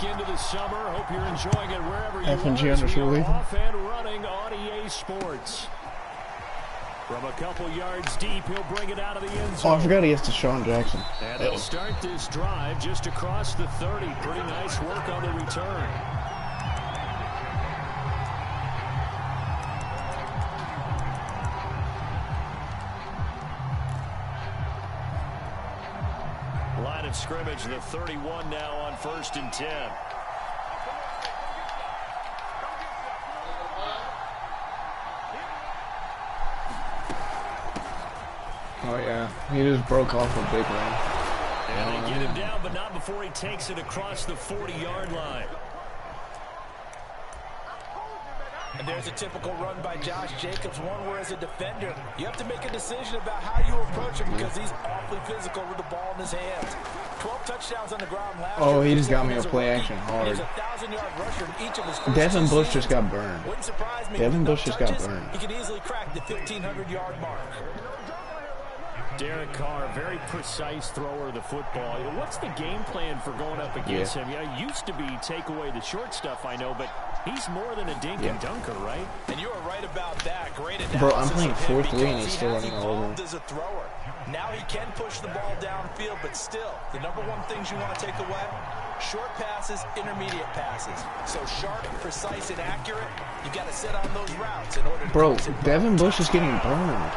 back into the summer. Hope you're enjoying it wherever you FNG are. We are _Lethal. off and running on EA Sports. From a couple yards deep, he'll bring it out of the end zone. Oh, I forgot he has Deshaun Jackson. And they'll start this drive just across the 30. Pretty nice work on the return. Line of scrimmage, the 31 now on 1st and 10. Oh, yeah. He just broke off a big run. And they get him down, but not before he takes it across the 40-yard line. And there's a typical run by Josh Jacobs, one where as a defender, you have to make a decision about how you approach him because he's awfully physical with the ball in his hands. 12 touchdowns on the ground last year. Oh, he just got me a play action hard. He's a 1,000-yard rusher in each of his first Devin two Bush just seasons. got burned. Wouldn't surprise me. Devin With Bush enough just got touches, burned. He could easily crack the 1,500-yard mark. Derek Carr, very precise thrower of the football. What's the game plan for going up against him? Yeah, used to be take away the short stuff, I know, but he's more than a dink and dunker, right? And you are right about that. Great analysis. Bro, I'm playing of him 4-3 and he's because still he has running all over. evolved as a thrower. Now he can push the ball downfield, but still, the number one things you want to take away, short passes, intermediate passes. So sharp, precise, and accurate, you got to sit on those routes in order to... Bro, Devin Bush is getting burned.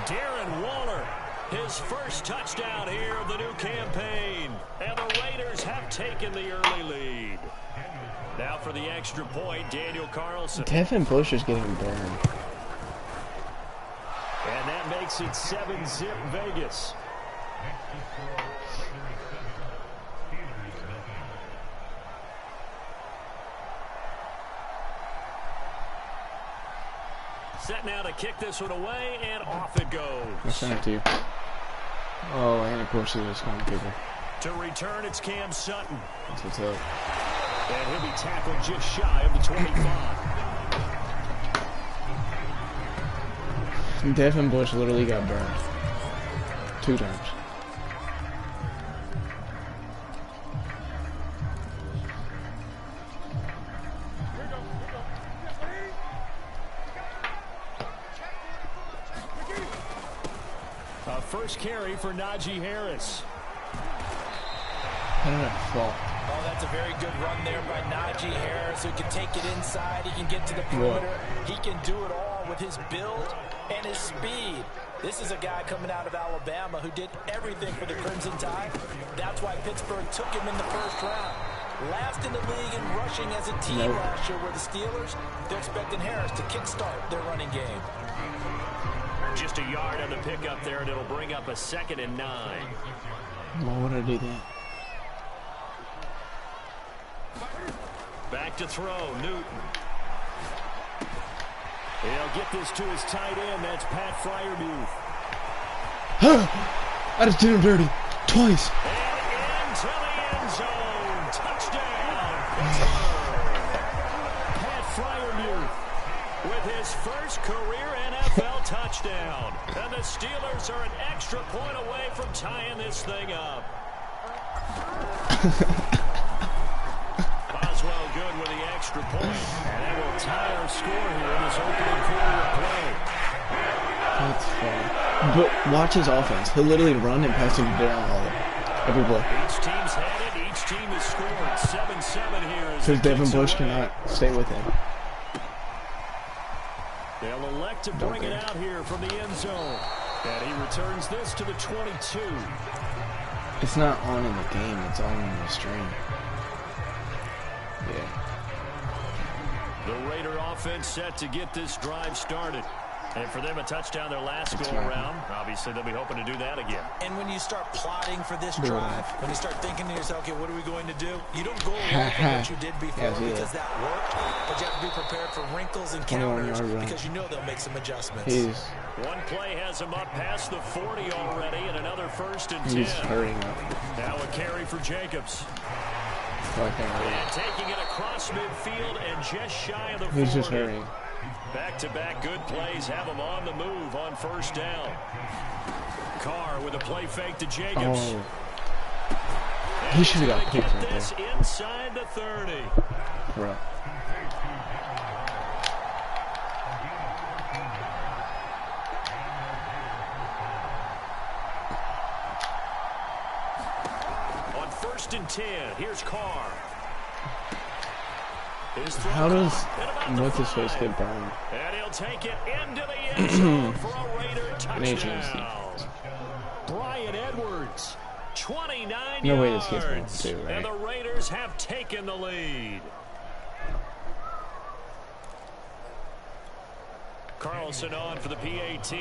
Darren Waller, his first touchdown here of the new campaign. And the Raiders have taken the early lead. Now for the extra point, Daniel Carlson. Devin Bush is getting burned. And that makes it 7-zip Vegas. Set now to kick this one away, and off it goes. I sent it to you. Oh, and of course he was going to kicker. To return, it's Cam Sutton. That's what's up. And he'll be tackled just shy of the 25. Devin Bush literally got burned 2 times. First carry for Najee Harris. How did I fall? Oh, that's a very good run there by Najee Harris, who can take it inside. He can get to the perimeter. He can do it all with his build and his speed. This is a guy coming out of Alabama who did everything for the Crimson Tide. That's why Pittsburgh took him in the first round. Last in the league in rushing as a team last year were the Steelers. They're expecting Harris to kickstart their running game. Just a yard on the pickup there, and it'll bring up a 2nd and 9. Why would I do that? Back to throw, Newton. He'll get this to his tight end. That's Pat Freiermuth. I just did him dirty. Twice. And into the end zone. Touchdown. Pat Freiermuth with his first career NFL touchdown. And the Steelers are an extra point away from tying this thing up. Boswell good with the extra point. And that will tie our score here in this opening quarter of play. That's funny. But watch his offense. He'll literally run and pass him down all every play. Each team's had it. Each team has scored. 7-7 here. Because Devin Bush cannot stay with him. They'll elect to bring it out here from the end zone. And he returns this to the 22. It's not on in the game. It's on in the stream. Yeah. The Raider offense set to get this drive started. And for them, a touchdown their last go-around. Obviously, they'll be hoping to do that again. And when you start plotting for this drive, when you start thinking to yourself, okay, what are we going to do? You don't go away from what you did before because that worked. But you have to be prepared for wrinkles and counters because you know they'll make some adjustments. One play has him up past the 40 already, and another 1st and 10. He's hurrying up. Now a carry for Jacobs. And taking it across midfield and just shy of the 40. He's just hurrying. Back-to-back good plays have him on the move on 1st down. Carr with a play fake to Jacobs. Oh. He should have got Get picked right this there. inside the 30. Bro. On 1st and 10, here's Carr. How does what's his face get burned? And he'll take it into the end zone for a Raider touchdown. Brian Edwards, 29 No way this yards. gets one too, right? And the Raiders have taken the lead. Carlson on for the PAT.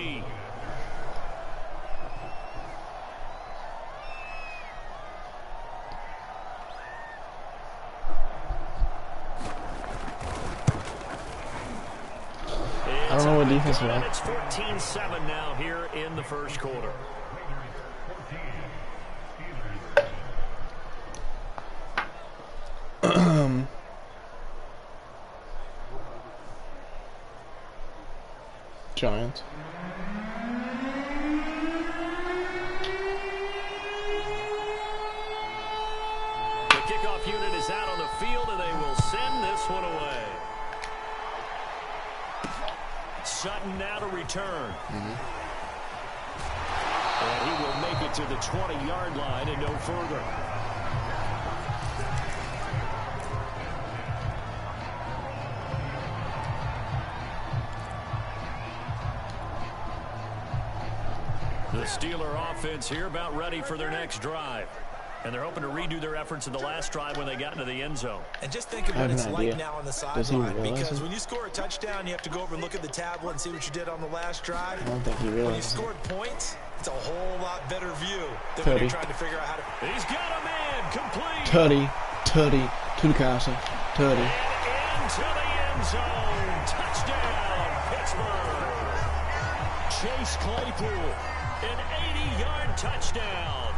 I don't know what defense we're on. It's 14-7 now here in the first quarter. Giants. The kickoff unit is out on the field, and they will send this one away. Sutton now to return. And he will make it to the 20-yard line and no further. The Steeler offense here about ready for their next drive. And they're hoping to redo their efforts in the last drive when they got into the end zone. And just think of I what have it's no like idea. now on the Does he sideline. realize Because it? when you score a touchdown, you have to go over and look at the tablet and see what you did on the last drive. I don't think he When you realized. scored points, it's a whole lot better view than when Teddy. you're trying to figure out how to... He's got a man complete. Tutty, Tutty, to the castle, Tutty. And into the end zone. Touchdown, Pittsburgh. Chase Claypool, an 80-yard touchdown.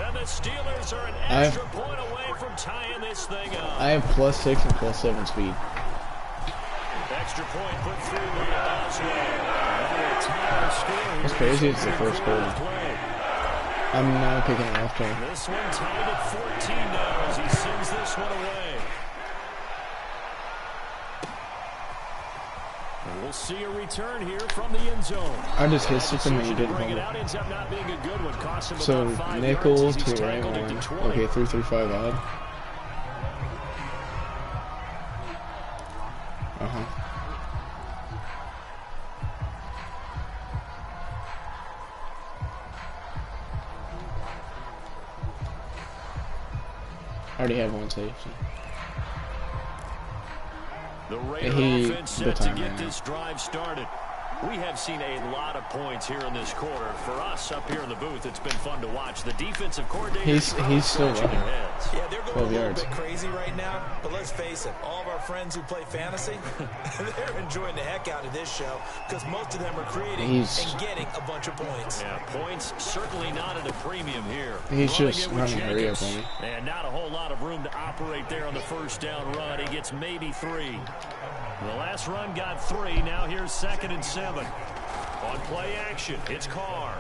And the Steelers are an extra point away from tying this thing up. I have +6 and +7 speed. Extra point put through by Oswald. It's crazy, it's the first quarter. I'm now picking it off turn. This one tied at 14 now as he sends this one away. And we'll see a return here from the end zone. I just hit something and he didn't Bring it hold out, it. ends up not being a good one. Cost him So about 5 nickel yards as he's to right tackled it to one. 20. Okay, 3-3-5 odd. I already have one safety. The Raider He- offense the set to time get ran this drive started. We have seen a lot of points here in this quarter. For us up here in the booth, it's been fun to watch. The defensive coordinator He's still scratching running. their heads. Yeah, they're going 12 a little yards. bit crazy right now, but let's face it, all of our friends who play fantasy, they're enjoying the heck out of this show because most of them are creating and getting a bunch of points. Yeah, points certainly not at a premium here. He's Running just it with running hurry up Jenkins. on me. And not a whole lot of room to operate there on the first down run. He gets maybe 3. The last run got 3. Now here's 2nd and 7. On play action, it's Carr.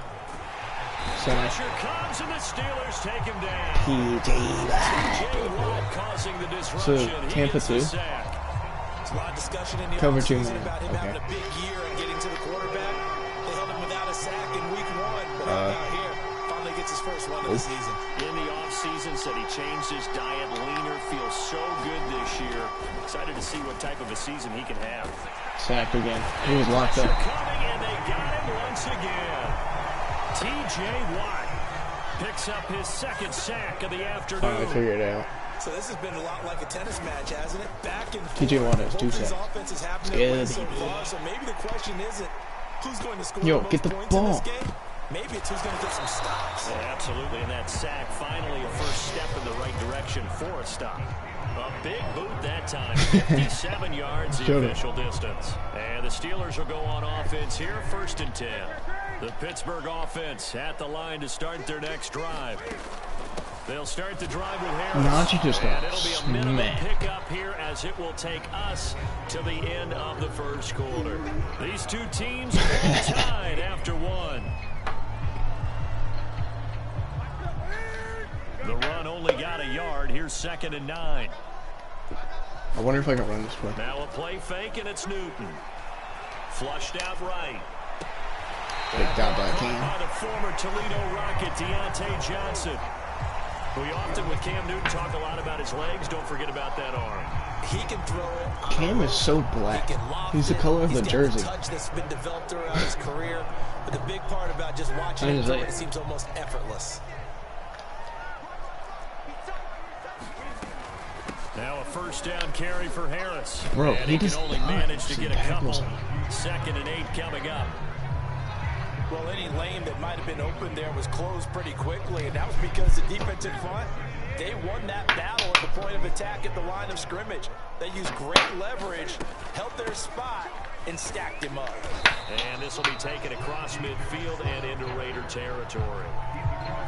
Pressure comes and the Steelers take him down. T.J. Watt causing the disruption. He Tampa gets the 2? sack. There's a lot of discussion in the Cover 2 offseason man. about him having a big year and getting to the quarterback. They held him without a sack in week 1, but out here, finally gets his first one of the season. In the offseason, said he changed his diet, leaner, feels so good this year. Excited to see what type of a season he can have. Sacked again. He was locked up. Coming, and they got him once again. T.J. Watt picks up his 2nd sack of the afternoon. Finally figured it out. So this has been a lot like a tennis match, hasn't it? Back and forth. T.J. Watt has 2 Both these sacks. offenses have their Good, way so baby. far, so maybe the question isn't who's going to score Yo, the most get the points in this ball. game. Maybe it's who's going to get some stops. Yeah, absolutely, and that sack finally a first step in the right direction for a stop. A big boot that time, 57 yards the Showed him. official distance. And the Steelers will go on offense here, 1st and 10. The Pittsburgh offense at the line to start their next drive. They'll start the drive with Harris. Najee just got And it'll be a minimum smacked. pickup here as it will take us to the end of the first quarter. These two teams are tied after 1. The run only got a yard. Here's 2nd and 9. I wonder if I can run this play. Now a play fake, and it's Newton. Flushed out right. Picked out by By Cam. the former Toledo Rocket, Deontay Johnson. We often, with Cam Newton, talk a lot about his legs. Don't forget about that arm. He can throw it. Cam is so black. He's the color of the jersey. He's got the touch that's been developed throughout his career. But the big part about just watching him throw it seems almost effortless. Now a first down carry for Harris. Bro, and he can just only manage to get a couple. tackles. 2nd and 8 coming up. Well, any lane that might have been open there was closed pretty quickly, and that was because the defensive front, they won that battle at the point of attack at the line of scrimmage. They used great leverage, held their spot, and stacked him up. And this will be taken across midfield and into Raider territory.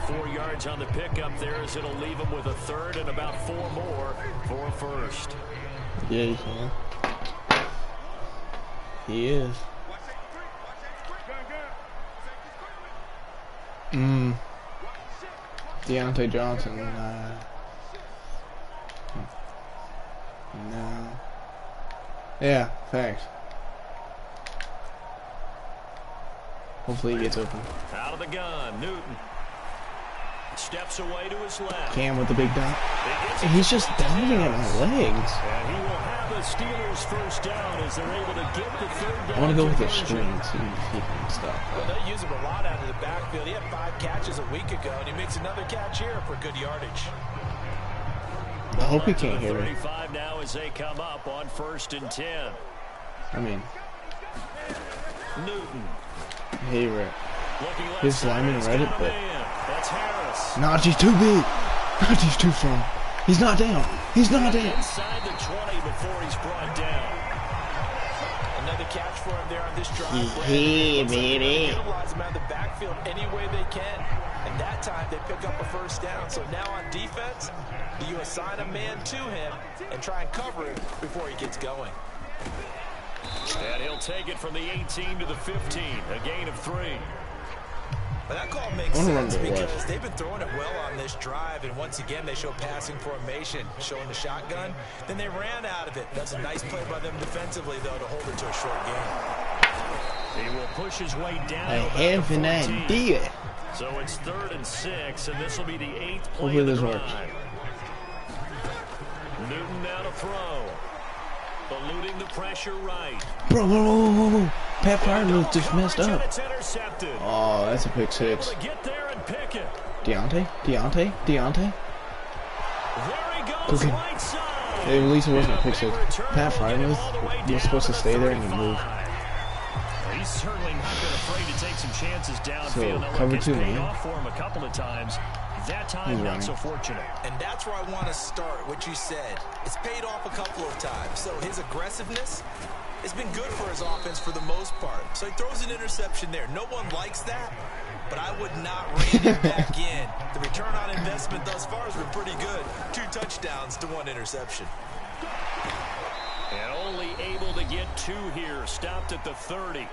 4 yards on the pickup there as it'll leave him with a third and about 4 more for a first. Yeah, he can. He is. Deontay Johnson. No. Yeah, thanks. Hopefully he gets open. Out of the gun, Newton. Steps away to his left. Cam with the big dot. He's just diving at my legs. And he will have the Steelers first down as they're able to get the third down. I want to go with the conversion. screen and see if he can stop Well, that. they use him a lot out of the backfield. He had 5 catches a week ago, and he makes another catch here for good yardage. I hope he can't hear me. 35 now as they come up on 1st and 10. I mean, Newton. hey, Rick. Looking left His side, lineman he's read got it, a but- man. That's Harris. Najee's too big. Najee's too strong. He's not down. He's not down. Inside the 20 before he's brought down. Another catch for him there on this drive. Hey, Looks like they're baby. gonna utilize him out of the backfield any way they can. And that time they pick up a first down. So now on defense, you assign a man to him and try and cover it before he gets going. And he'll take it from the 18 to the 15. A gain of 3. But that call makes I wanna run sense to the because left. they've been throwing it well on this drive, and once again they show passing formation, showing the shotgun. Then they ran out of it. That's a nice play by them defensively, though, to hold it to a short game. He will push his way down. I about have the an 14. idea. So it's 3rd and 6, and this will be the 8th play Hopefully of the this drive. works. Newton now to throw. Eluding the pressure right. Bro, whoa. Pat Freiermuth just messed Coverage, and up. it's intercepted. Oh, that's a pick 6. Able to get there and pick it. Deontay? There he goes, Okay. right side. At least it wasn't a pick 6. Big return Pat will get him all the way Freiermuth down was supposed to the stay there and he 35. moved. He's certainly not been afraid to take some chances downfield. So, Now, look, cover it's 2 paid man. off for him a couple of times. That He's time, not running. so fortunate. And that's where I want to start, what you said. It's paid off a couple of times. So his aggressiveness has been good for his offense for the most part. So he throws an interception there. No one likes that, but I would not rein him back in. The return on investment thus far has been pretty good. 2 touchdowns to 1 interception. And only able to get 2 here. Stopped at the 30.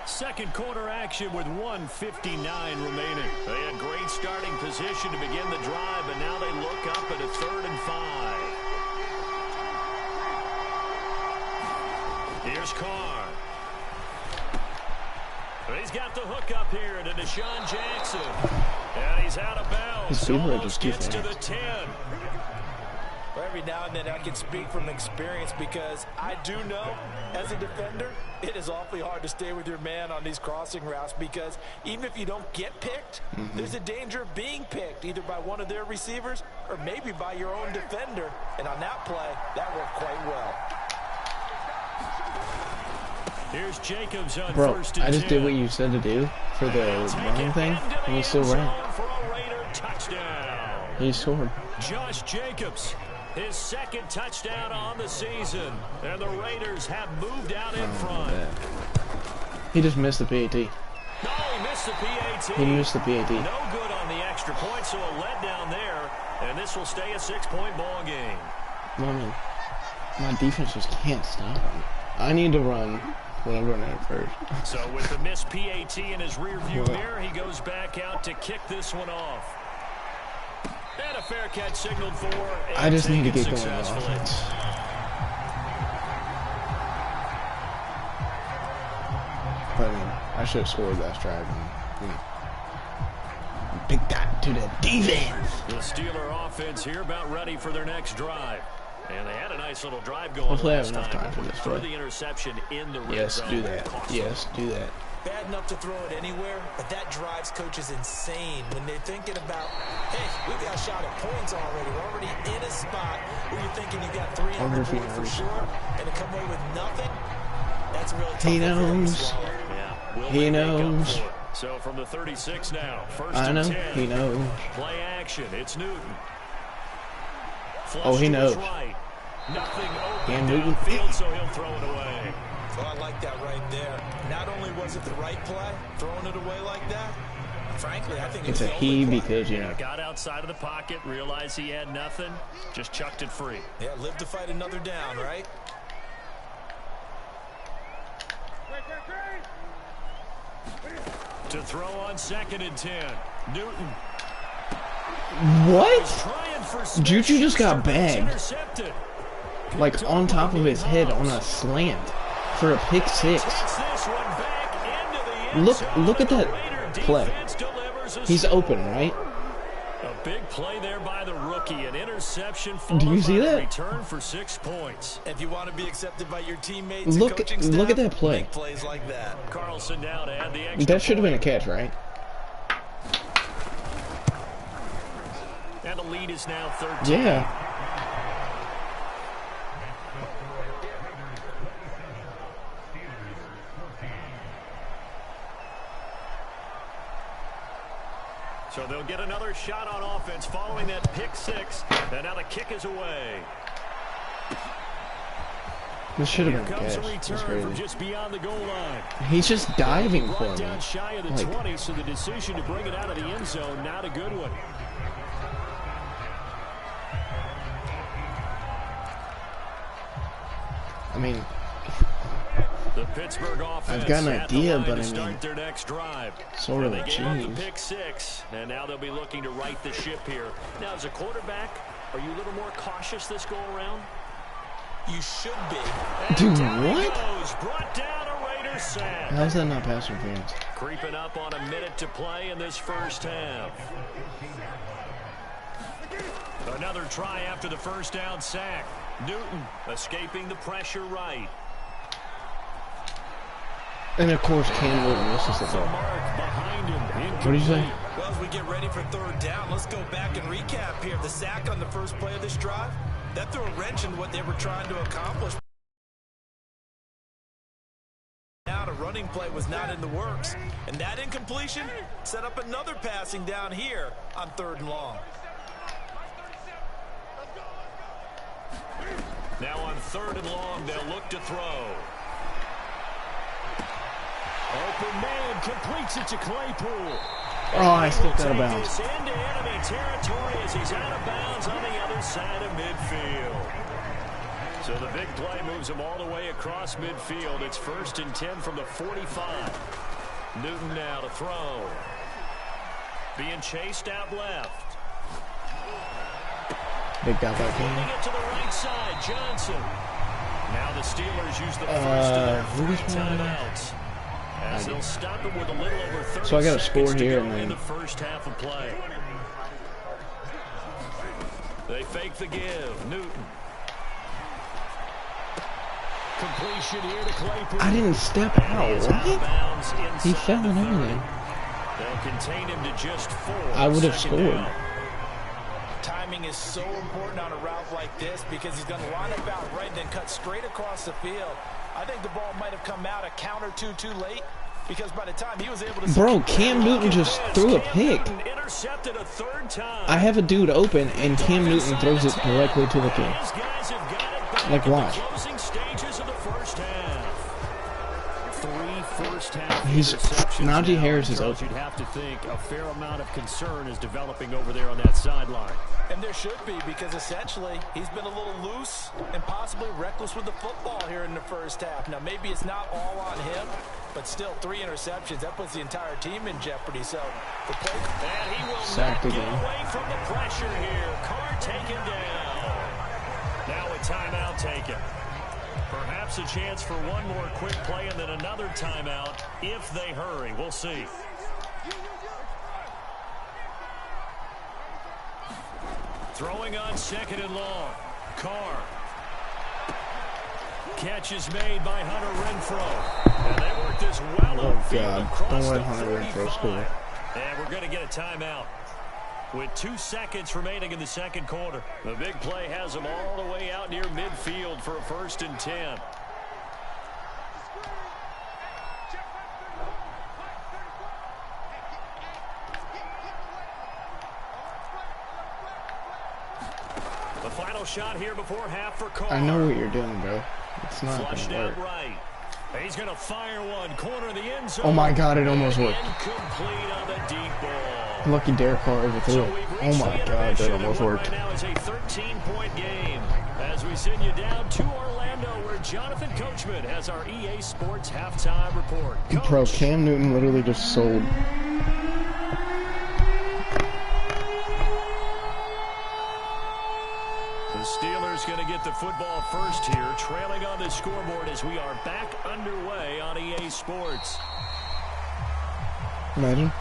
Second quarter action with 1:59 remaining. They had great starting position to begin the drive, but now they look up at a 3rd and 5. Here's Carr. He's got the hook up here to Deshaun Jackson. And he's out of bounds. His feet were Almost just too gets to fast. the 10. Well, every now and then I can speak from experience because I do know, as a defender, it is awfully hard to stay with your man on these crossing routes because even if you don't get picked, there's a danger of being picked either by one of their receivers or maybe by your own defender. And on that play, that worked quite well. Here's Jacobs on Bro, 1st and I just 10. did what you said to do for the running thing, and he still ran. For a Raider touchdown. He scored. Josh Jacobs, his 2nd touchdown on the season. And the Raiders have moved out in front. He just missed the PAT. No, he missed the PAT. He missed the PAT. No good on the extra point, so a letdown there. And this will stay a 6-point ball game. I mean, my defense just can't stop him. I need to run when I'm running at first. So with the missed PAT in his rearview mirror, he goes back out to kick this one off. And a fair catch signaled for. I just need to get going on offense. But I mean, I should have scored last drive. Big that to the defense. The Steeler offense here about ready for their next drive. And they had a nice little drive going. Hopefully I have enough time for this Throw play. the interception in the red Yes, zone. do that. Yes, do that. Bad enough to throw it anywhere, but that drives coaches insane when they're thinking about, hey, we've got a shot at points already. We're already in a spot where you're thinking you got 3 on the board for sure, and to come away with nothing, that's really tough. He knows. Yeah, will He they make up knows. for it? So from the 36 now, first I and know. 10. He knows. Play action. It's Newton. Oh, he Flush to his knows. right. Nothing open And Newton. downfield, so he'll throw it away. Oh, I like that right there. Not only was it the right play, throwing it away like that, frankly, I think It's a the he only play. because, you know. Got outside of the pocket, realized he had nothing, just chucked it free. Yeah, live to fight another down, right? To throw on 2nd and 10. Newton What? trying for Juju just got Smith-Schuster, but it's bagged. intercepted. Like on top of his head on a slant for a pick 6. Takes this one back into the end Look- zone, look at and the that Raider play. defense delivers a He's score. open, right? A big play there by the rookie. An interception Do you followed see by a that? return for 6 points. If you want to be accepted by your teammates Look- and coaching staff, look at that play. make plays like that. Carlson now to add the extra That should have been a point. catch, right? And the lead is now 13. Yeah. So they'll get another shot on offense following that pick 6. And now the kick is away. This should have Here been a comes a catch. That's return from crazy. just beyond the goal line. He's just diving for Brought me. down shy of the Like- 20, so the decision to bring it out of the end zone, not a good one. I mean, The Pittsburgh offense I've got an at the idea, line but to I start mean, their next drive. sort And of, they gave up the jeez. pick 6, and now they'll be looking to right the ship here. Now, as a quarterback, are you a little more cautious this go around? You should be. And Dude, down he what? goes. Brought down a Raider sack. How's that not pass interference? Creeping up on a minute to play in this first half. Another try after the first down sack. Newton escaping the pressure right. And of course, Cam Newton misses the The throw. mark behind him. What did you say? Well, as we get ready for 3rd down, let's go back and recap here. The sack on the first play of this drive, that threw a wrench in what they were trying to accomplish. Now, the running play was not in the works, and that incompletion set up another passing down here on 3rd and long. Now on 3rd and long, they'll look to throw. Open man completes it to Claypool. Oh, I stepped Will out of take bounds. this into enemy territory as he's out of bounds on the other side of midfield. So the big play moves him all the way across midfield. It's 1st and 10 from the 45. Newton now to throw. Being chased out left. Big guy back Moving in. it to the right side, Johnson. Now the Steelers use the first of their who 3 was one? timeouts. As they'll stop it with a little over 30 So I got a seconds score to here go and then- in the first half of play. They fake the give. Newton. Completion here to Claypool. I didn't step out. He's out of What? bounds He inside fell the and 30. everything. They'll contain him to just 4. I would have Second scored. down. Timing is so important on a route like this because he's going to line up out right and then cut straight across the field. I think the ball might have come out a count or two too late because by the time he was able to... Bro, Cam Newton just threw a pick. Cam Newton intercepted a 3rd time. I have a dude open, and Cam Newton throws it directly to the field. These guys have got it back Like, in watch. the closing stages of the first half. 3 first half He's interceptions Najee now, Harris is Charles, open. you'd have to think a fair amount of concern is developing over there on that sideline. And there should be, because essentially he's been a little loose and possibly reckless with the football here in the first half. Now, maybe it's not all on him, but still 3 interceptions. That puts the entire team in jeopardy. So the play. And he will Sacked not get again. away from the pressure here. Carr taken down. Now a timeout taken. Perhaps a chance for one more quick play and then another timeout if they hurry. We'll see. Throwing on 2nd and long. Carr. Catch is made by Hunter Renfrow. And they work this well Oh, upfield God. across Don't let the Hunter Renfrow 45. score. And we're going to get a timeout. With 2 seconds remaining in the second quarter. The big play has them all the way out near midfield for a 1st and 10. The final shot here before half for Carr. I know what you're doing, bro. It's not Flushed gonna out work. right. He's going to fire one. Corner of the end zone. Oh my God, it almost worked. Incomplete on the deep ball. Lucky Derek Carr overthrew So it. we've Oh reached my the God, intermission, that and almost what worked. Right now is a 13-point game as we send you down to Orlando, where Jonathan Coachman has our EA Sports halftime report. Bro, Coach. Cam Newton literally just sold. The Steelers going to get the football first here, trailing on the scoreboard as we are back underway on EA Sports. Imagine.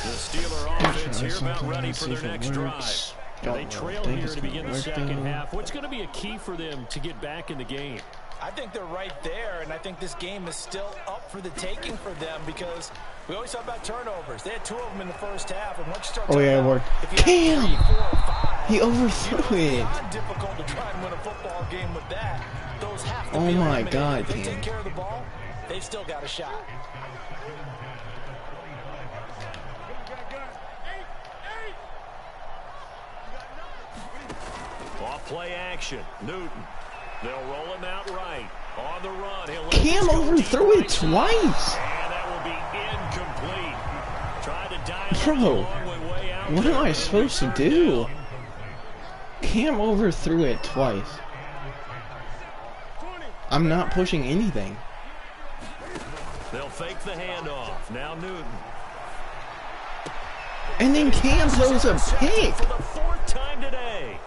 The Steeler offense here about ready for their next drive. Works. And they Don't trail think here it's to gonna begin the work, second though. half. What's going to be a key for them to get back in the game? I think they're right there, and I think this game is still up for the taking for them because we always talk about turnovers. They had 2 of them in the first half, and once you start Oh, yeah, it turning worked. if you have 3, 4, 5, He overthrew it's it. not difficult to try and win a football game with that. Those have to Oh be my eliminated. God, If they Cam. take care of the ball, they've still got a shot. Off play action. Newton. They'll roll him out right. On the run. He'll let Cam this go overthrew deep it right side. twice. And that will be incomplete. Tried to dial it Bro, long, went way out what there, am I and it'll be supposed to third do? down. Cam overthrew it twice. I'm not pushing anything. They'll fake the handoff. Now Newton. And then Cam throws a pick. For the 4th time today.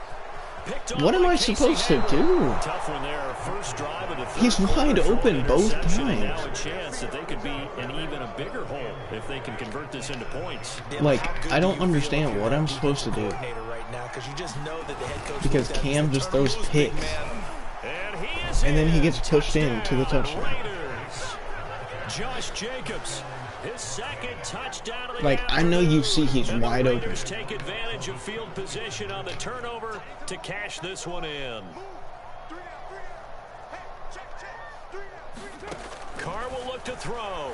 Picked off What am by I Casey supposed to Hayward. do? Tough one there. First drive of the third He's quarter wide for open an both interception, and times. Now a chance that they could be in even a bigger hole if they can convert this into points. Like, How good I do don't you feel understand if you're what that I'm defensive supposed to do. coordinator right now, 'cause you just know that the head coach Because looks at Cam this just turn throws loose, big picks. man. And he is And then he in. gets pushed into the touchdown. Raiders. Josh Jacobs, his 2nd touchdown of the Like, I know you see he's and the wide open. Raiders take advantage of field position on the turnover to cash this one in. Carr will look to throw.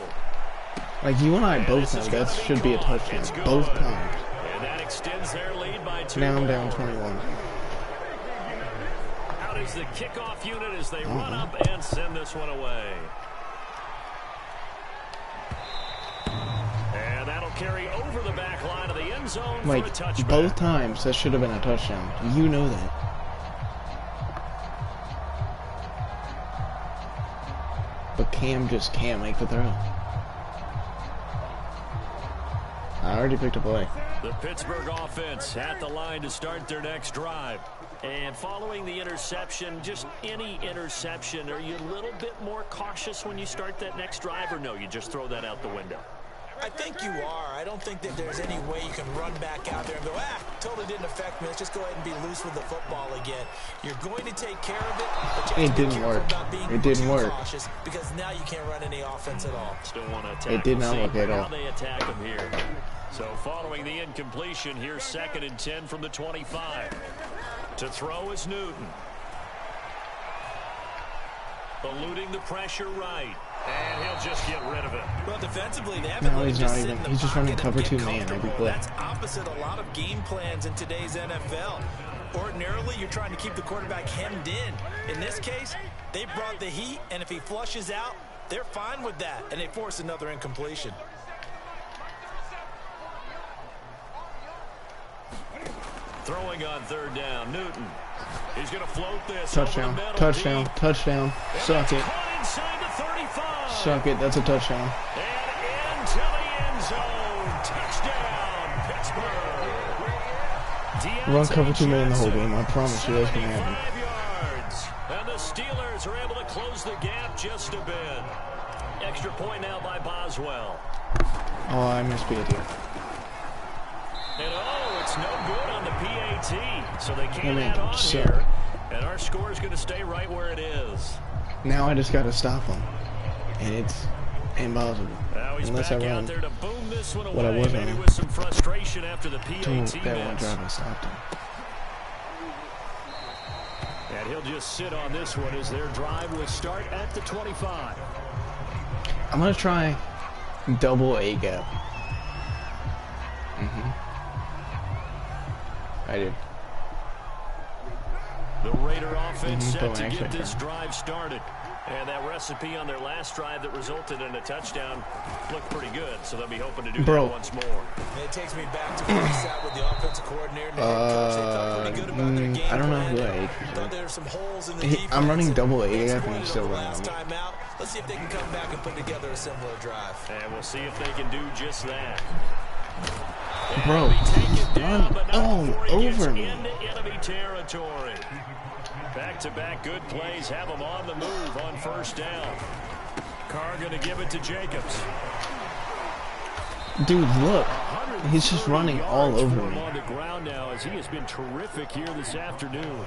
Like, you and I And both this know is that gonna be should be a caught. touchdown. It's good. Both times. And that extends their lead by 2 Now I'm down more. 21. Out is the kickoff unit as they run up and send this one away. And that'll carry over the back line of the end zone Like, for a touchback. both times, that should have been a touchdown. You know that. But Cam just can't make the throw. I already picked a play. The Pittsburgh offense at the line to start their next drive. And following the interception, just any interception, are you a little bit more cautious when you start that next drive, or no, you just throw that out the window? I think you are. I don't think that there's any way you can run back out there and go, totally didn't affect me. Let's just go ahead and be loose with the football again. You're going to take care of it, but you have It to be didn't careful work. about being It didn't too work. cautious because now you can't run any offense at all. Still want to attack. It did We'll not see look at how all. they attack him here. So following the incompletion, here's 2nd and 10 from the 25. To throw is Newton. Eluding the pressure right. And he'll just get rid of it. Well, defensively, they haven't No, let he's him just not sit even. in the He's just running pocket and cover get 2 man every comfortable. play. That's opposite a lot of game plans in today's NFL. Ordinarily, you're trying to keep the quarterback hemmed in. In this case, they brought the heat, and if he flushes out, they're fine with that, and they force another incompletion. Throwing on 3rd down, Newton. He's going to float this. Touchdown. Over the middle, Touchdown. deep. Touchdown. Suck it. Caught inside the 35. Suck it. That's a touchdown. And into the end zone. Touchdown, Pittsburgh. Run cover 2 man the whole Johnson, game. I promise you that's going to happen. 75 yards. And the Steelers are able to close the gap just a bit. Extra point now by Boswell. Oh, I missed PAT. And oh, it's no good on the PAT. So they can't man add on suck. here. And our score is going to stay right where it is. Now I just got to stop him. And it's impossible. Now he's Unless back I out run there to boom this one away. what I was Maybe running. with some frustration after the PAT that one miss. drive I stopped him. And he'll just sit on this one as their drive will start at the 25. I'm going to try double A gap. I did. The Raider offense set Don't to actually get this try. drive started. And that recipe on their last drive that resulted in a touchdown looked pretty good. So they'll be hoping to do that once more. And it takes me back to where we sat with the offensive coordinator and the head coach. They felt pretty good about their game I don't know plan. who I Thought there were some holes in the He- defense. I'm running double A They gap and he's exploited still them running last on me. time out. Let's see if they can come back and put together a similar drive. And we'll see if they can do just that. Bro, he's run all over me. Into enemy territory. Back-to-back good plays have them on the move on 1st down. Carr going to give it to Jacobs. Dude, look. He's just running all Yards over for him me. on the ground now as he has been terrific here this afternoon.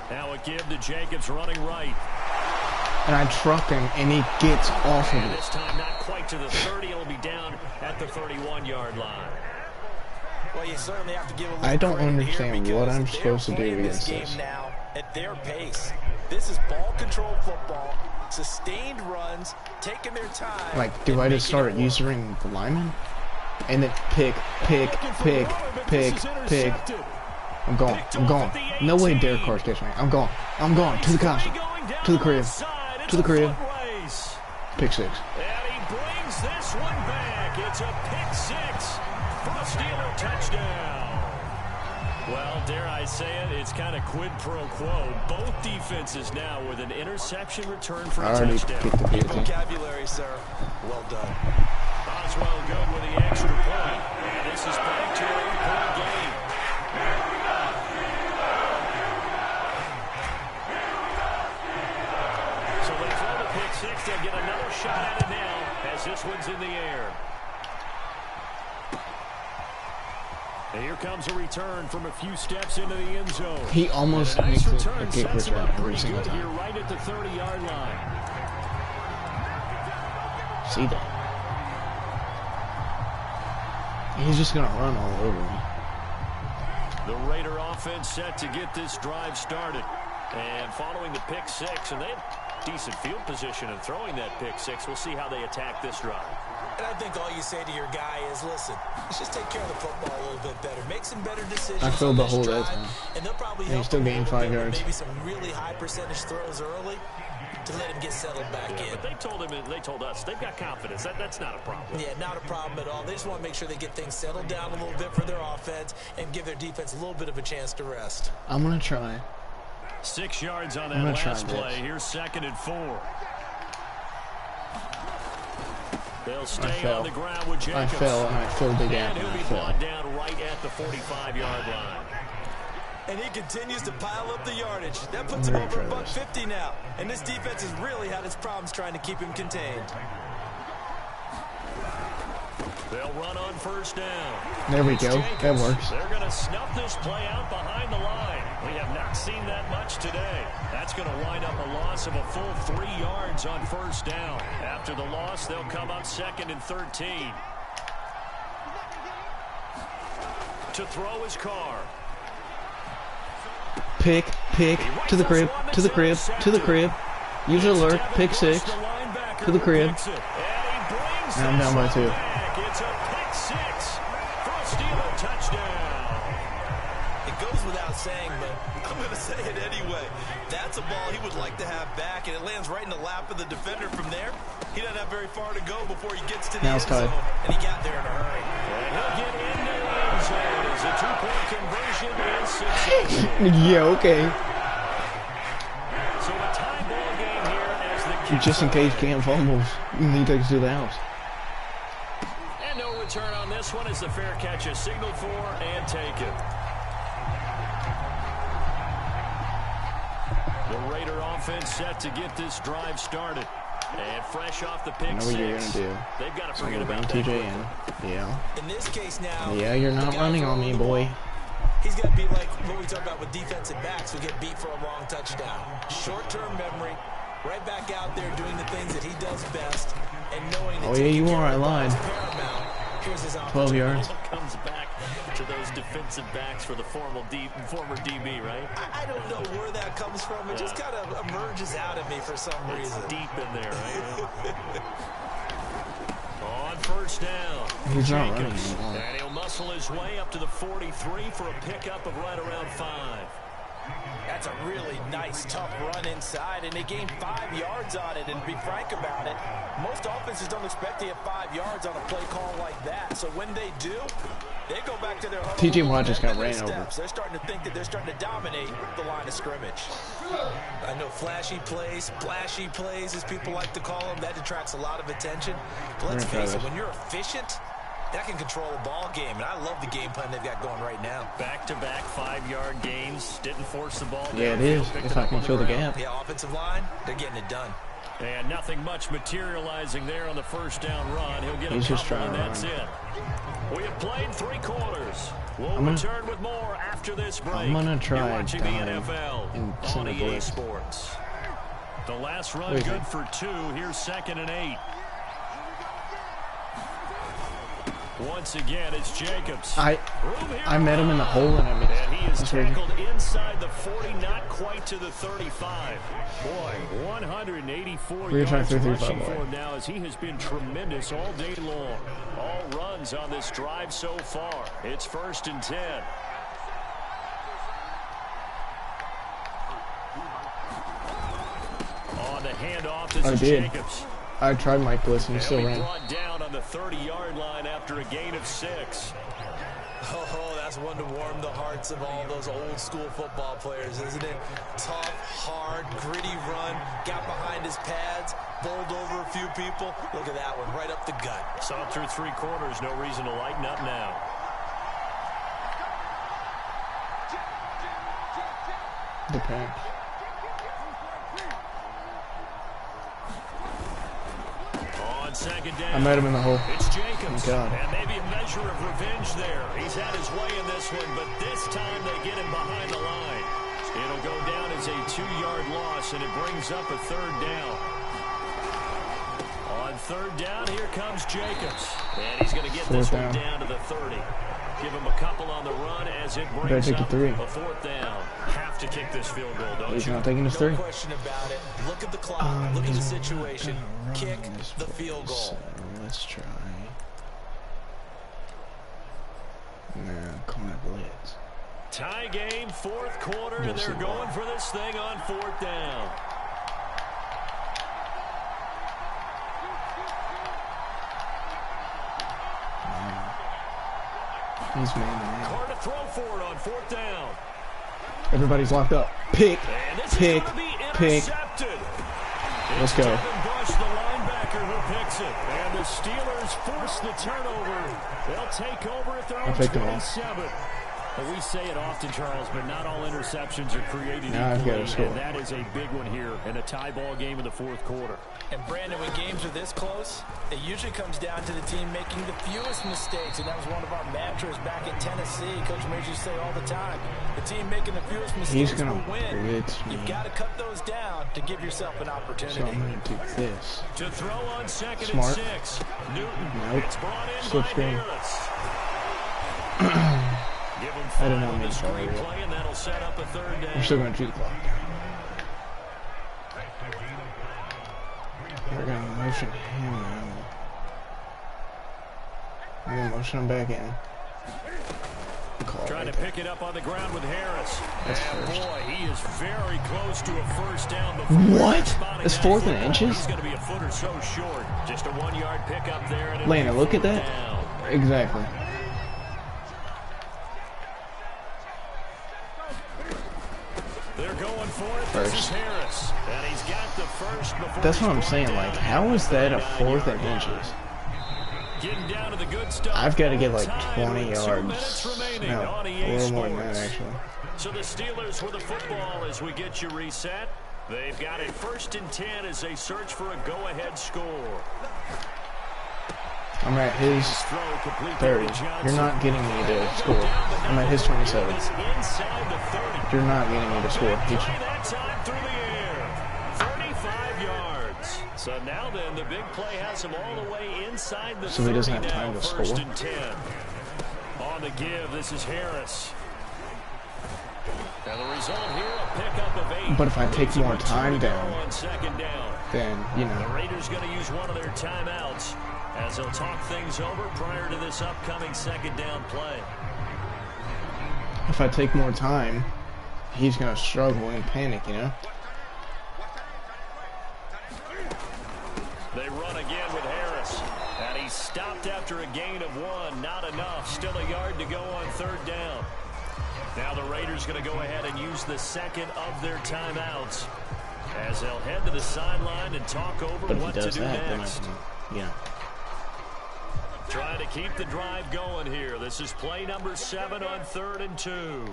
Now a give to Jacobs running right. And I truck him, and he gets off of And it. this time not quite to the 30. It'll be down at the 31-yard line. Well, you certainly have to give a little I don't credit understand here what because I'm they're supposed to do playing against this game this. now at their pace. This is ball control football, sustained runs, taking their time. Like, do and I just making start it work. using the lineman? And then pick. I'm going. I'm going. No way Derek Carr's catching me. I'm going. I'm going. To the castle. To the crib. To the crib. Pick 6. And he brings this one back. It's a pick 6 for a Steeler touchdown. Well, dare I say it, it's kind of quid pro quo. Both defenses now with an interception return for I a already touchdown. picked the Good PAT. vocabulary, sir. Well done. Boswell good with the extra point. And this is back to an 8-point game. So they throw the pick 6. They'll get another shot at it now as this one's in the air. And here comes a return from a few steps into the end zone. He almost And a nice makes it a return kick sets him return up every pretty single good here time. right at the 30-yard line. See that? He's just going to run all over me. The Raider offense set to get this drive started. And following the pick 6, and they have decent field position in throwing that pick 6. We'll see how they attack this drive. And I think all you say to your guy is, listen, let's just take care of the football a little bit better. Make some better decisions. I filled on the this hole that drive, time. and they'll probably And he help still him a gained little 5 bit with yards. maybe some really high percentage throws early to let him get settled back in. But they told us they've got confidence. That's not a problem. Yeah, not a problem at all. They just want to make sure they get things settled down a little bit for their offense and give their defense a little bit of a chance to rest. I'm going to try. 6 yards on I'm that gonna try last this. play. Here's 2nd and 4. They'll I stay fell. on the ground with I Jacobs. fell, and I filled the gap, And and he'll I be fell. brought down right at the 45-yard line. And he continues to pile up the yardage. That puts him over $150 now. And this defense has really had its problems trying to keep him contained. They'll run on 1st down. There we It's go. That Jacobs. works. They're going to snuff this play out behind the line. We have not seen that much today. That's going to wind up a loss of a full 3 yards on 1st down. After the loss, they'll come up 2nd and 13. To throw his Carr. Pick, to the crib, to the crib, to the crib. Use alert. Pick 6. To the crib. And I'm down by 2. It's a pick 6 for a Steeler touchdown. It goes without saying, but I'm going to say it anyway. That's a ball he would like to have back, and it lands right in the lap of the defender from there. He doesn't have very far to go before he gets to the end zone, and he got there in a hurry. And he'll get in there in the end zone as a 2-point conversion is successful. Yeah, okay. So a tie ball game here as the kick Just in case Cam fumbles, he takes it to the house. And no return on this one as the fair catch is signaled for and taken. The Raider offense set to get this drive started. And fresh off the pick I know what you're going to do. They've got to forget I'm about TJ that. in. Yeah. In this case now, Yeah, you're not running on me, boy. He's got to be like what we talk about with defensive backs who get beat for a long touchdown. Short-term memory, right back out there doing the things that he does best, and knowing that yeah, you are. I lied. Paramount. Here's his 12 yards. Comes back to those defensive backs for the former DB, right? I don't know where that comes from. It just kind of emerges out of me for some reason. It's deep in there, right? On first down, He's not running Jacobs. anymore. And he'll muscle his way up to the 43 for a pickup of right around 5. That's a really nice, tough run inside, and they gained 5 yards on it. And to be frank about it, most offenses don't expect to get 5 yards on a play call like that. So when they do, they go back to their TJ Watt just got ran over. They're starting to think that they're starting to dominate the line of scrimmage. I know flashy plays, splashy plays, as people like to call them, that detracts a lot of attention. But let's face it, when you're efficient, that can control a ball game, and I love the game plan they've got going right now. Back-to-back 5-yard gains. Didn't force the ball. Yeah, it is. If I can fill the gap. Yeah, offensive line, they're getting it done. And nothing much materializing there on the first down run. He'll get a couple, and that's it. We have played 3 quarters. We'll return with more after this break. I'm gonna try You're watching the down NFL in on center EA blitz. Sports. The last run good for 2. Here's 2nd and 8. Once again, it's Jacobs. I met him in the hole and I missed. And he is That's crazy. tackled inside the 40, not quite to the 35. Boy, 184 We're trying yards 335, rushing boy. for him now as he has been tremendous all day long. All runs on this drive so far. It's 1st and 10. On the handoff, this is Jacobs. I tried Mike Bliss and he still ran. Brought down on the 30-yard line after a gain of 6. Oh, that's one to warm the hearts of all those old school football players, isn't it? Tough, hard, gritty run, got behind his pads, bowled over a few people. Look at that one, right up the gut. Saw through 3 quarters, no reason to lighten up now. Depends. On 2nd down. I met him in the hole. It's Jacobs. Oh, God. And maybe a measure of revenge there. He's had his way in this one, but this time they get him behind the line. It'll go down as a 2-yard loss, and it brings up a 3rd down. On 3rd down, here comes Jacobs. And he's going to get this one down to the 30. Give him a couple on the run as it brings up a 4th down. Have to kick this field goal, don't He's you? not taking his 3. No question about it. Look at the clock. Look at the situation. Kick the field goal. So let's try. Nah, corner blitz. Tie game, 4th quarter, and they're going for this thing on 4th down. He's man. Hard to throw for it on 4th down. Everybody's locked up. Pick. Pick. Let's go. Bush, the linebacker, who picks it. And the Steelers force the turnover. They'll take over at their own 27. Well, we say it often, Charles, but not all interceptions are created equally, and that is a big one here in a tie ball game in the 4th quarter. And Brandon, when games are this close, it usually comes down to the team making the fewest mistakes, and that was one of our mantras back in Tennessee. Coach made you say all the time, the team making the fewest mistakes will win. You've got to cut those down to give yourself an opportunity. So I'm going to do this. To throw on 2nd and 6. Newton. Nope. It's brought in Slip by screen. Give him I didn't 5 know on the me screen play, and that'll set up a 3rd down. I'm still going to shoot the clock. motion him out. I'm gonna motion him back in. Trying to pick it up on the ground with Harris. That's and first. boy, he is very close to a first down. What? It's 4th and inches? He's going to be a foot or so short. Just a 1-yard pickup there. Lana, look at that. Down. Exactly. They're going for it. First. This is Harris. And he's got the first before. That's what I'm saying. Like, how is that a 4th and inches? Getting down to the good stuff. I've got to get like 20 2 yards. minutes remaining No, on a EA little more than that, Sports. actually. So the Steelers with the football as we get you reset. They've got it 1st and 10 as they search for a go-ahead score. I'm at his Throw complete to 30. Johnson. You're not getting me to score. I'm at his 27. It's inside the 30. You're not getting me to score. Play that time through the air. 35 yards. So now then, the big play has him all the way inside the 30. So he doesn't have time now, to 1st score? and 10. On the give, this is Harris. And the result here, a pickup of 8. But if I take more time down, on 2nd down. then, you The know. Raiders going to use one of their timeouts as they'll talk things over prior to this upcoming 2nd down play. If I take more time, he's going to struggle and panic, you know? They run again with Harris. And he's stopped after a gain of 1. Not enough. Still a yard to go on 3rd down. Now the Raiders going to go ahead and use the 2nd of their timeouts as they'll head to the sideline and talk over But if he what to does do that, then next. yeah. Trying to keep the drive going here. This is play number 7 on 3rd and 2.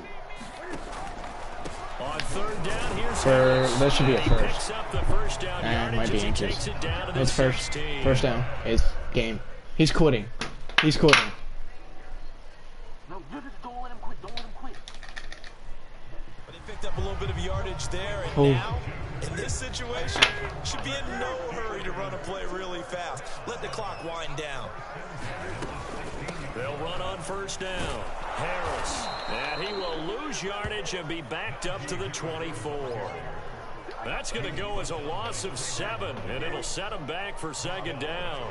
On 3rd down, here's Harris. That should be a He first. picks up the first down Might yardage be as he inches. takes it down to the That's first. 16. First down. It's game. He's quitting. He's quitting. No, you're just don't let him quit. Don't let him quit. But he picked up a little bit of yardage there, and Oh. now, in this situation, should be in no hurry to run a play really fast. Let the clock wind down. They'll run on 1st down. Harris. And he will lose yardage and be backed up to the 24. That's going to go as a loss of 7, and it'll set him back for 2nd down.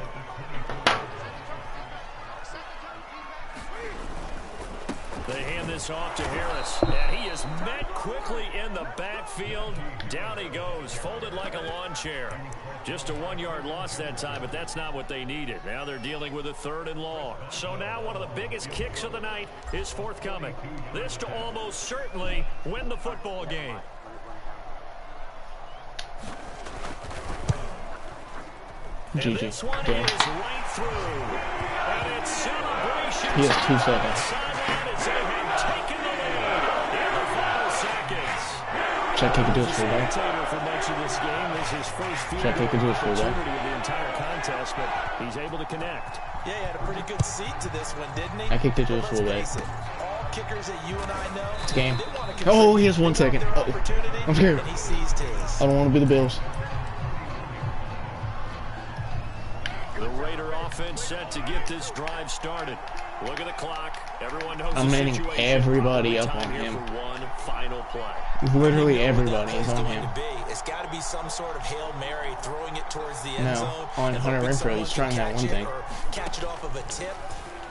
They hand this off to Harris, and he is met quickly in the backfield. Down he goes, folded like a lawn chair. Just a 1-yard loss that time, but that's not what they needed. Now they're dealing with a 3rd and long. So now one of the biggest kicks of the night is forthcoming. This to almost certainly win the football game. And GG. this one Damn. is right through. And it's celebration. He has 2 seconds. Sideline as they have taken the lead in the final seconds. Should I take it to his fullback? Spectator for much of this game. This is his first field Should I take it to his fullback? opportunity of the entire contest, but he's able to connect. Yeah, he had a pretty good seat to this one, didn't he? I kicked it to his But let's fullback. face it, all kickers that you and I know, It's game. they wanna Oh, he contribute. has 1 They want second. their Uh-oh. opportunity, I'm scared. and he seized his. I don't want to be the Bills. The Raider offense set to get this drive started. Look at the clock. Everyone knows I'm the manning situation. everybody up Time on here him. for one final play. Literally You know what everybody that is play's on going him. to be. It's got to be some sort of Hail Mary, throwing it towards the end No, zone. on and Hunter hoping Renfrow, someone he's can trying that catch one it thing. or catch it off of a tip.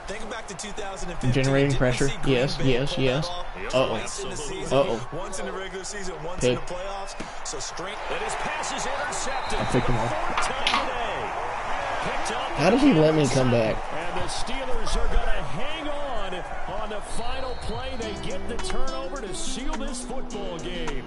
Think back to 2015. Generating Didn't we pressure. see Green Yes, Bay yes, pull yes. that off Uh-oh. Twice in the season, Uh-oh. once in the regular season, once Pick. in the playoffs. So strength. And his pass is intercepted. I picked him off. Fourth time today. Picked up How did he let me come back? And the Steelers are going to hang on the final play. They get the turnover to seal this football game.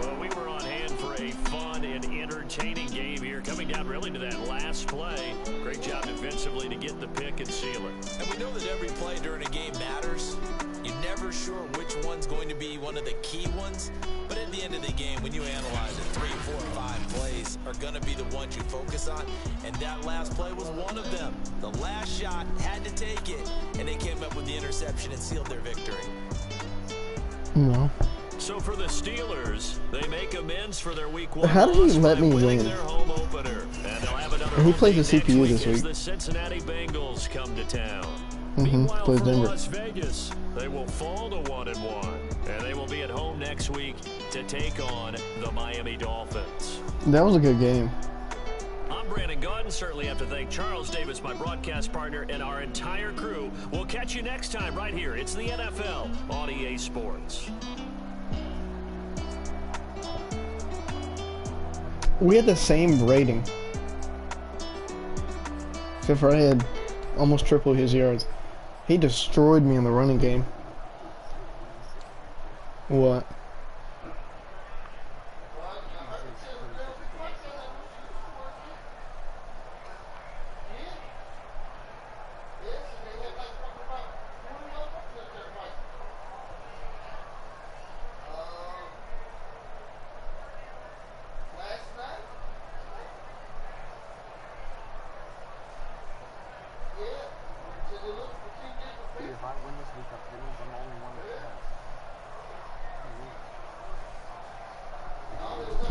Well, we were on hand for a fun and entertaining game here, coming down really to that last play. Great job defensively to get the pick and seal it. And we know that every play during a game matters. You're never sure which one's going to be one of the key ones. But at the end of the game, when you analyze it, 3, 4, 5 plays are going to be the ones you focus on. And that last play was one of them. The last shot had to take it, and they came up with the interception and sealed their victory. No. So for the Steelers, they make amends for their week 1 How did he loss let by me winning win? their home opener. And they'll have another And he home plays game the next CPU this as week. the Cincinnati Bengals come to town. Mm-hmm. Meanwhile, Plays for Denver. Las Vegas, they will fall to 1-1, and they will be at home next week to take on the Miami Dolphins. That was a good game. Brandon Gaudin. Certainly have to thank Charles Davis, my broadcast partner, and our entire crew. We'll catch you next time right here. It's the NFL on EA Sports. We had the same rating. Except for I had almost triple his yards. He destroyed me in the running game. What?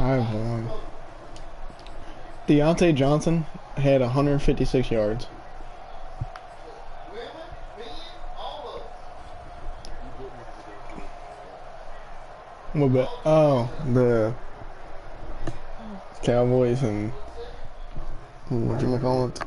I've won. Deontay Johnson had 156 yards. What about, oh, the Cowboys and whatchamacallit.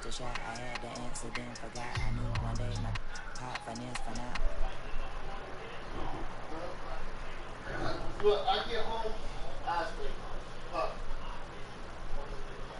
The shot, I had the incident, forgot I knew one day my top finance for now. Look, I get home, I sleep.